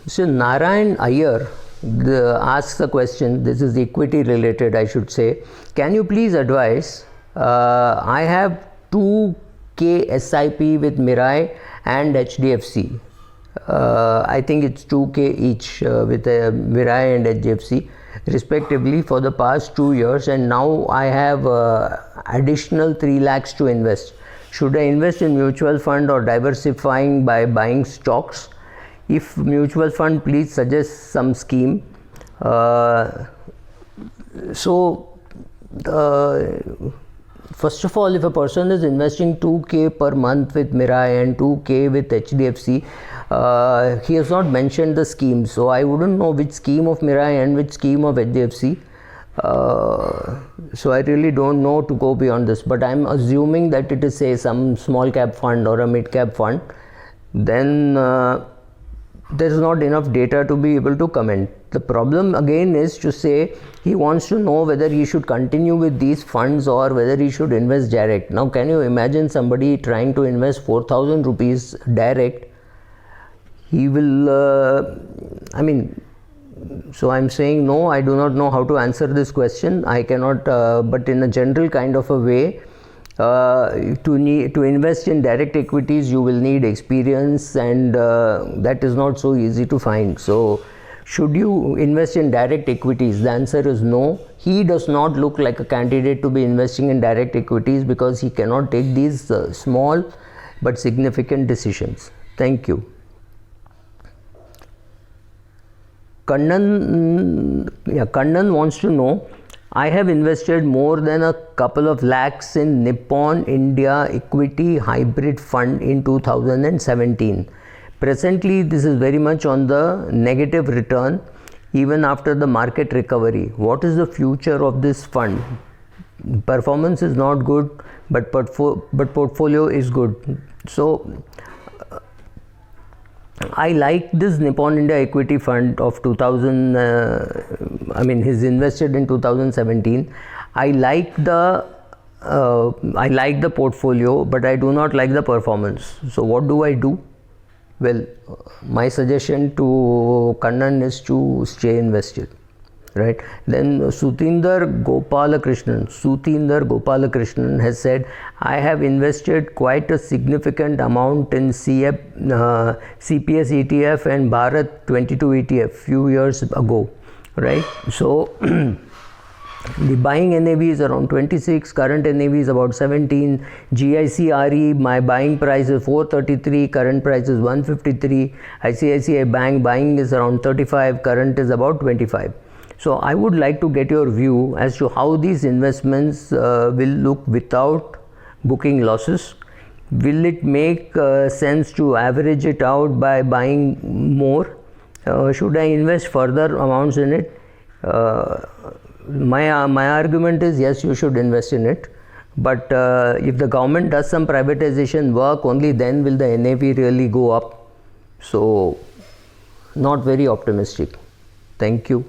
So Narayan Iyer asks a question. This is equity related, I should say. Can you please advise? I have 2K SIP with Mirae and HDFC. I think it's 2K each with Mirae and HDFC respectively for the past 2 years, and now I have additional 3 lakhs to invest. Should I invest in mutual fund or diversifying by buying stocks? If mutual fund, please suggest some scheme. First of all, if a person is investing 2K per month with Mirae and 2K with HDFC, he has not mentioned the scheme, so I wouldn't know which scheme of Mirae and which scheme of HDFC. So I really don't know to go beyond this, but I'm assuming that it is, say, some small cap fund or a mid cap fund. Then there is not enough data to be able to comment. The problem again is to say he wants to know whether he should continue with these funds or whether he should invest direct. Now can you imagine somebody trying to invest 4,000 rupees direct? He will, so I'm saying no, I do not know how to answer this question. I cannot, but in a general kind of a way, to invest in direct equities you will need experience, and that is not so easy to find. So should you invest in direct equities? The answer is no. He does not look like a candidate to be investing in direct equities because he cannot take these small but significant decisions. Thank you. Kannan wants to know, I have invested more than a couple of lakhs in Nippon India Equity Hybrid Fund in 2017. Presently, this is very much on the negative return even after the market recovery. What is the future of this fund? Performance is not good, but portfolio is good. So I like this Nippon India Equity Fund of 2000. He's invested in 2017. I like the portfolio, but I do not like the performance. So what do I do? Well, my suggestion to Kannan is to stay invested, right? Then Sutinder Gopalakrishnan has said, I have invested quite a significant amount in CPS ETF and Bharat 22 ETF few years ago, right? So the buying NAV is around 26, current NAV is about 17, GICRE, my buying price is 433, current price is 153, ICICI Bank buying is around 35, current is about 25. So I would like to get your view as to how these investments will look without booking losses. Will it make sense to average it out by buying more? Should I invest further amounts in it? My argument is yes, you should invest in it, but if the government does some privatization work, only then will the NAV really go up. So not very optimistic. Thank you.